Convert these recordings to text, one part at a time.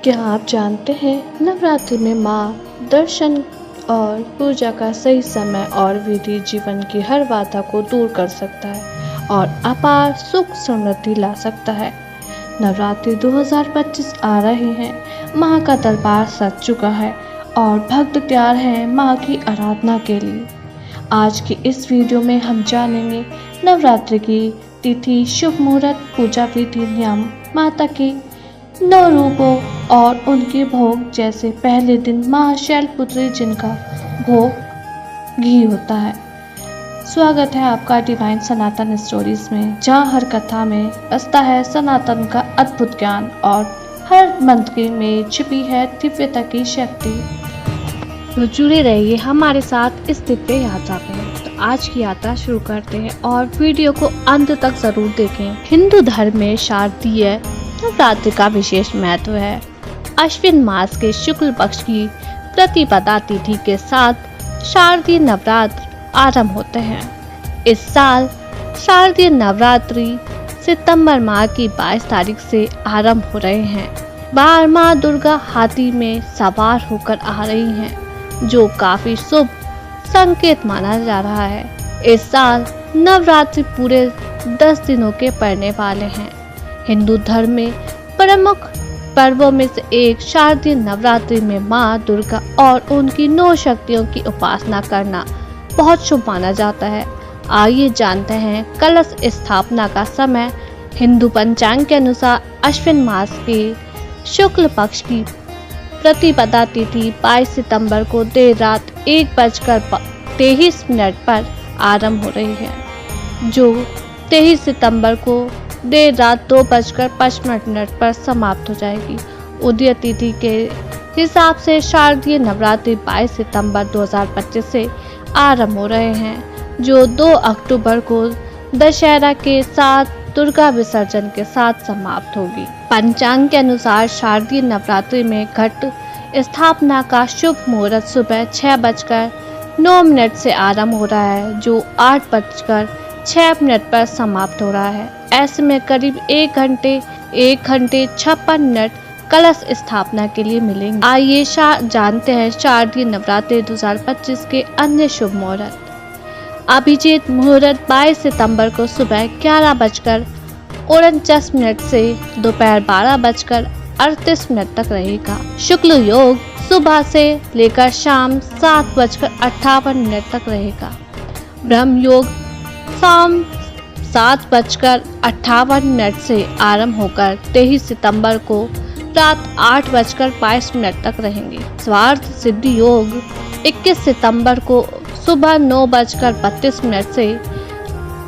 क्या आप जानते हैं नवरात्रि में माँ दर्शन और पूजा का सही समय और विधि जीवन की हर बाधा को दूर कर सकता है और अपार सुख समृद्धि ला सकता है। नवरात्रि 2025 आ रहे हैं। माँ का दरबार सज चुका है और भक्त तैयार हैं माँ की आराधना के लिए। आज की इस वीडियो में हम जानेंगे नवरात्रि की तिथि, शुभ मुहूर्त, पूजा विधि, नियम, माता की 9 रूपों और उनके भोग। जैसे पहले दिन माँ शैलपुत्री जिनका भोग घी होता है। स्वागत है आपका डिवाइन सनातन स्टोरीज में, जहाँ हर कथा में बसता है सनातन का अद्भुत ज्ञान और हर मंत्र में छिपी है दिव्यता की शक्ति। तो जुड़े रहिए हमारे साथ इस दिव्य यात्रा में। तो आज की यात्रा शुरू करते हैं और वीडियो को अंत तक जरूर देखें। हिंदू धर्म में शारदीय नवरात्रि का विशेष महत्व है। अश्विन मास के शुक्ल पक्ष की प्रतिपदा तिथि के साथ शारदीय नवरात्र आरंभ होते हैं। इस साल शारदीय नवरात्रि सितंबर माह की 22 तारीख से आरंभ हो रहे हैं। बार माँ दुर्गा हाथी में सवार होकर आ रही हैं, जो काफी शुभ संकेत माना जा रहा है। इस साल नवरात्रि पूरे 10 दिनों के पड़ने वाले हैं। हिंदू धर्म में प्रमुख पर्वों में से एक शारदीय नवरात्रि में माँ दुर्गा और उनकी 9 शक्तियों की उपासना करना बहुत शुभ माना जाता है। आइए जानते हैं कलश स्थापना का समय। हिंदू पंचांग के अनुसार अश्विन मास के शुक्ल पक्ष की प्रतिपदा तिथि 22 सितंबर को देर रात 1:23 पर आरंभ हो रही है, जो 23 सितंबर को देर रात 2:05 पर समाप्त हो जाएगी। उदय तिथि के हिसाब से शारदीय नवरात्रि 22 सितंबर 2025 से आरंभ हो रहे हैं, जो 2 अक्टूबर को दशहरा के साथ दुर्गा विसर्जन के साथ समाप्त होगी। पंचांग के अनुसार शारदीय नवरात्रि में घट स्थापना का शुभ मुहूर्त सुबह 6:09 से आरंभ हो रहा है, जो 8:06 पर समाप्त हो रहा है। ऐसे में करीब 1 घंटे 56 कलश स्थापना के लिए मिलेंगे। आइए जानते हैं शारदीय नवरात्रि 2025 के अन्य शुभ मुहूर्त। अभिजीत मुहूर्त 22 सितंबर को सुबह 11:49 से दोपहर 12:38 तक रहेगा। शुक्ल योग सुबह से लेकर शाम 7:58 तक रहेगा। ब्रह्म योग शाम 7:58 से आरंभ होकर 23 सितंबर को रात 8:22 तक रहेंगे। स्वार्थ सिद्धि योग 21 सितंबर को सुबह 9:32 से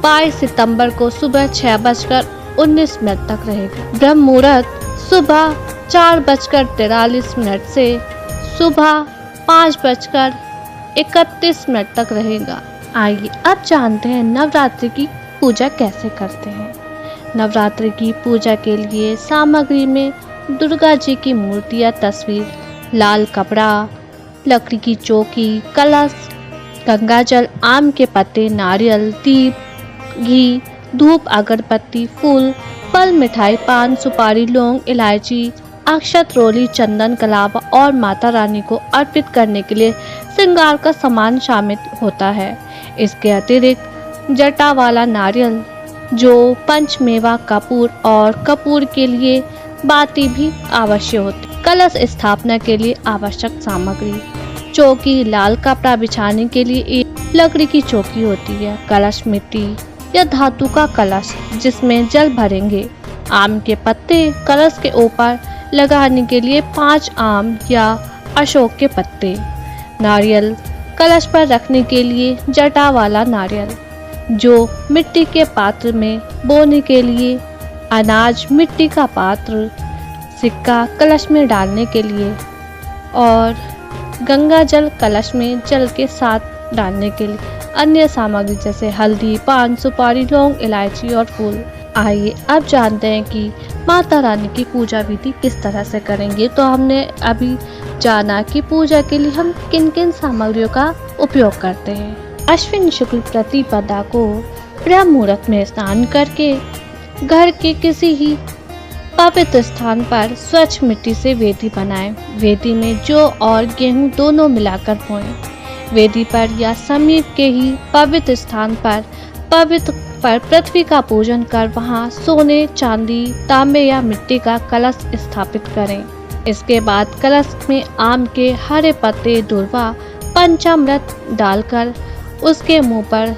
22 सितंबर को सुबह 6:19 तक रहेगा। ब्रह्म मुहूर्त सुबह 4:43 से सुबह 5:31 तक रहेगा। आइए अब जानते हैं नवरात्रि की पूजा कैसे करते हैं। नवरात्रि की पूजा के लिए सामग्री में दुर्गा जी की मूर्ति या तस्वीर, लाल कपड़ा, लकड़ी की चौकी, कलश, गंगाजल, आम के पत्ते, नारियल, दीप, घी, धूप, अगरबत्ती, फूल, फल, मिठाई, पान, सुपारी, लौंग, इलायची, अक्षत, रोली, चंदन, कलावा और माता रानी को अर्पित करने के लिए श्रृंगार का सामान शामिल होता है। इसके अतिरिक्त जटा वाला नारियल, जो पंचमेवा कपूर और कपूर के लिए बाती भी आवश्यक होती। कलश स्थापना के लिए आवश्यक सामग्री: चौकी, लाल कपड़ा बिछाने के लिए एक लकड़ी की चौकी होती है। कलश मिट्टी या धातु का कलश जिसमें जल भरेंगे। आम के पत्ते, कलश के ऊपर लगाने के लिए 5 आम या अशोक के पत्ते। नारियल, कलश पर रखने के लिए जटा वाला नारियल, जो मिट्टी के पात्र में बोने के लिए। अनाज, मिट्टी का पात्र, सिक्का कलश में डालने के लिए और गंगा जल कलश में जल के साथ डालने के लिए। अन्य सामग्री जैसे हल्दी, पान, सुपारी, लौंग, इलायची और फूल। आइए अब जानते हैं कि माता रानी की पूजा विधि किस तरह से करेंगे। तो हमने अभी जाना कि पूजा के लिए हम किन किन सामग्रियों का उपयोग करते हैं। अश्विन शुक्ल प्रतिपदा को ब्रह्म मुहूर्त में स्नान करके घर के किसी ही पवित्र स्थान पर स्वच्छ मिट्टी से वेदी बनाएं। वेदी में जौ और गेहूं दोनों मिलाकर बोएं। वेदी पर या समीप के ही पवित्र स्थान पर पृथ्वी का पूजन कर वहां सोने, चांदी, तांबे या मिट्टी का कलश स्थापित करें। इसके बाद कलश में आम के हरे पत्ते, दूर्वा, पंचामृत डालकर उसके मुंह पर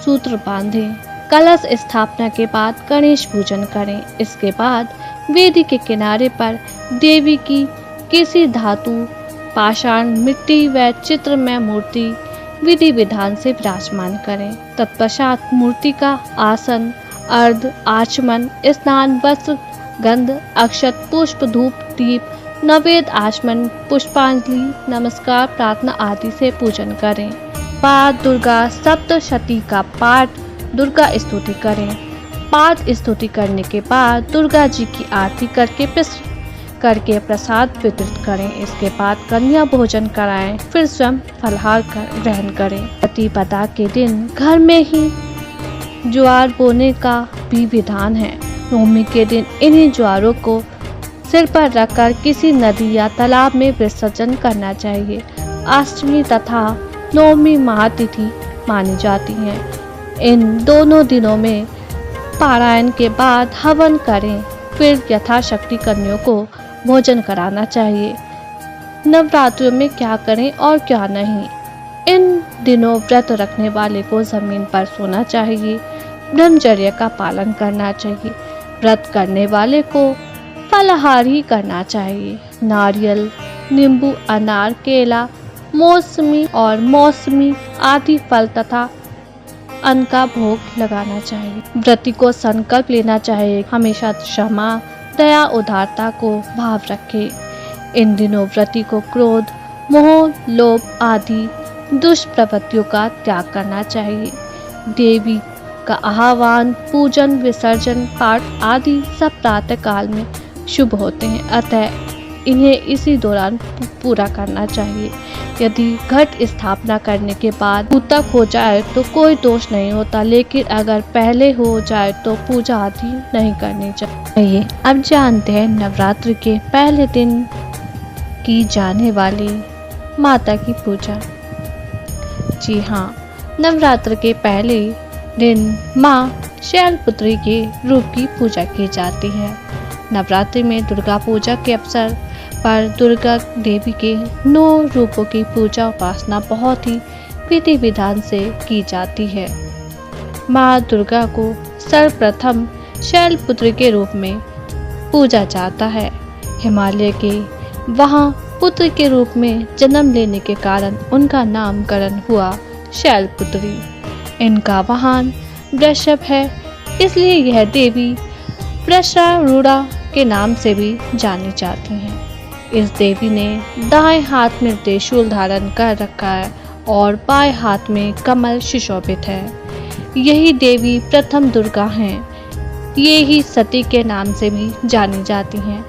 सूत्र बांधें। कलश स्थापना के बाद गणेश पूजन करें। इसके बाद वेदी के किनारे पर देवी की किसी धातु, पाषाण, मिट्टी व चित्रमय मूर्ति विधि विधान से विराजमान करें। तत्पश्चात मूर्ति का आसन, अर्घ, आचमन, स्नान, वस्त्र, गंध, अक्षत, पुष्प, धूप, दीप, नैवेद्य, आचमन, पुष्पांजलि, नमस्कार, प्रार्थना आदि से पूजन करें। बाद दुर्गा सप्तशती का पाठ, दुर्गा स्तुति करें। पाठ स्तुति करने के बाद दुर्गा जी की आरती करके प्रसाद वितरित करें। इसके बाद कन्या भोजन कराएं, फिर स्वयं फलाहार ग्रहण करें। प्रतिपदा के दिन घर में ही ज्वार बोने का भी विधान है। नवमी के दिन इन्हीं ज्वारों को सिर पर रखकर किसी नदी या तालाब में विसर्जन करना चाहिए। अष्टमी तथा नवमी महातिथि मानी जाती है। इन दोनों दिनों में पारायण के बाद हवन करें, फिर यथाशक्ति कन्याओं को भोजन कराना चाहिए। नवरात्रों में क्या करें और क्या नहीं। इन दिनों व्रत रखने वाले को जमीन पर सोना चाहिए। ब्रह्मचर्य का पालन करना चाहिए। व्रत करने वाले को फलाहार ही करना चाहिए। नारियल, नींबू, अनार, केला, मौसमी आदि फल तथा अन्न का भोग लगाना चाहिए। व्रती को संकल्प लेना चाहिए, हमेशा क्षमा, दया, उदारता को भाव रखे। इन दिनों व्रती को क्रोध, मोह, लोभ आदि दुष्प्रवृत्तियों का त्याग करना चाहिए। देवी का आह्वान, पूजन, विसर्जन, पाठ आदि सब प्रातः काल में शुभ होते हैं, अतः इन्हें इसी दौरान पूरा करना चाहिए। यदि घट स्थापना करने के बाद ऊतक हो जाए तो कोई दोष नहीं होता, लेकिन अगर पहले हो जाए तो पूजा आदि नहीं करनी चाहिए। अब जानते हैं नवरात्र के पहले दिन की जाने वाली माता की पूजा। जी हाँ, नवरात्र के पहले दिन माँ शैलपुत्री के रूप की पूजा की जाती है। नवरात्रि में दुर्गा पूजा के अवसर पर दुर्गा देवी के 9 रूपों की पूजा उपासना बहुत ही विधि विधान से की जाती है। माँ दुर्गा को सर्वप्रथम शैलपुत्री के रूप में पूजा जाता है। हिमालय के वहाँ पुत्र के रूप में जन्म लेने के कारण उनका नामकरण हुआ शैलपुत्री। इनका वाहन वृषभ है, इसलिए यह देवी वृषारूढ़ा के नाम से भी जानी जाती हैं। इस देवी ने दाएं हाथ में त्रिशूल धारण कर रखा है और बाएं हाथ में कमल सुशोभित है। यही देवी प्रथम दुर्गा हैं। ये ही सती के नाम से भी जानी जाती हैं।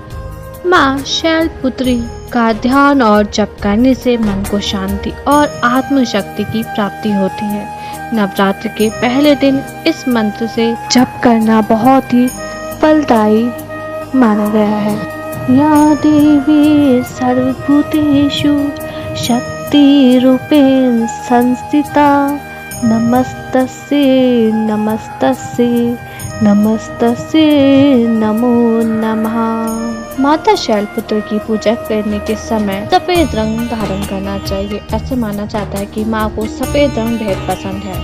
माँ शैलपुत्री का ध्यान और जप करने से मन को शांति और आत्मशक्ति की प्राप्ति होती है। नवरात्र के पहले दिन इस मंत्र से जप करना बहुत ही फलदायी माना गया है। या देवी सर्वभूतेषु शक्तिरूपेण संस्थिता नमस्तस्यै नमस्तस्यै नमस्तस्यै नमो नमः। माता शैलपुत्री की पूजा करने के समय सफेद रंग धारण करना चाहिए। ऐसे माना जाता है कि माँ को सफेद रंग बेहद पसंद है,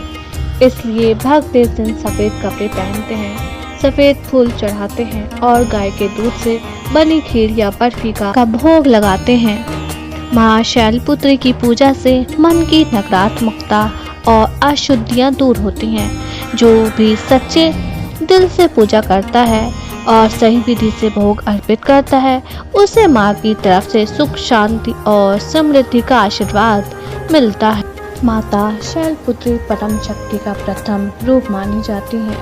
इसलिए भक्त इस दिन सफेद कपड़े पहनते हैं, सफेद फूल चढ़ाते हैं और गाय के दूध से बनी खीर या बर्फी का भोग लगाते हैं। माँ शैलपुत्री की पूजा से मन की नकारात्मकता और अशुद्धियाँ दूर होती हैं। जो भी सच्चे दिल से पूजा करता है और सही विधि से भोग अर्पित करता है, उसे माँ की तरफ से सुख, शांति और समृद्धि का आशीर्वाद मिलता है। माता शैलपुत्री परम शक्ति का प्रथम रूप मानी जाती है।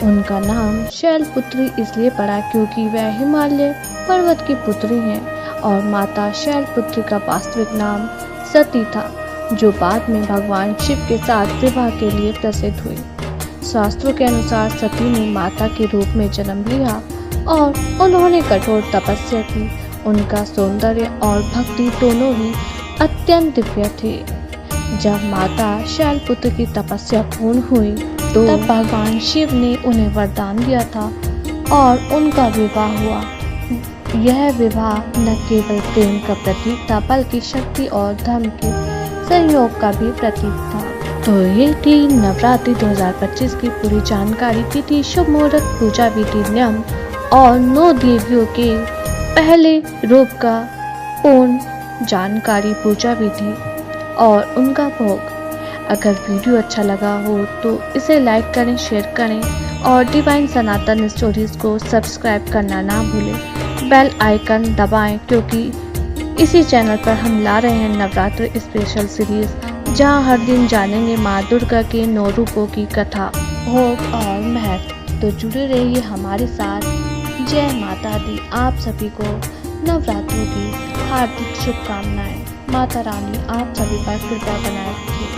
उनका नाम शैलपुत्री इसलिए पड़ा क्योंकि वह हिमालय पर्वत की पुत्री हैं और माता शैलपुत्री का वास्तविक नाम सती था, जो बाद में भगवान शिव के साथ विवाह के लिए प्रसिद्ध हुई। शास्त्रों के अनुसार सती ने माता के रूप में जन्म लिया और उन्होंने कठोर तपस्या की। उनका सौंदर्य और भक्ति दोनों ही अत्यंत दिव्य थे। जब माता शैलपुत्र की तपस्या पूर्ण हुई तो तब भगवान शिव ने उन्हें वरदान दिया था और उनका विवाह हुआ। यह विवाह न केवल प्रेम का प्रतीक था बल्कि शक्ति और धर्म के संयोग का भी प्रतीक था। तो ये थी नवरात्रि 2025 की पूरी जानकारी। तिथि, शुभ मुहूर्त, पूजा विधि, नियम और 9 देवियों के पहले रूप का पूर्ण जानकारी, पूजा विधि और उनका भोग। अगर वीडियो अच्छा लगा हो तो इसे लाइक करें, शेयर करें और डिवाइन सनातन स्टोरीज को सब्सक्राइब करना ना भूलें। बेल आइकन दबाएं क्योंकि इसी चैनल पर हम ला रहे हैं नवरात्र स्पेशल सीरीज, जहां हर दिन जानेंगे माँ दुर्गा के 9 रूपों की कथा, भोग और महत्व। तो जुड़े रहिए हमारे साथ। जय माता दी। आप सभी को नवरात्रों की हार्दिक शुभकामनाएं। माता रानी आप सभी पर कृपा बनाए रखे।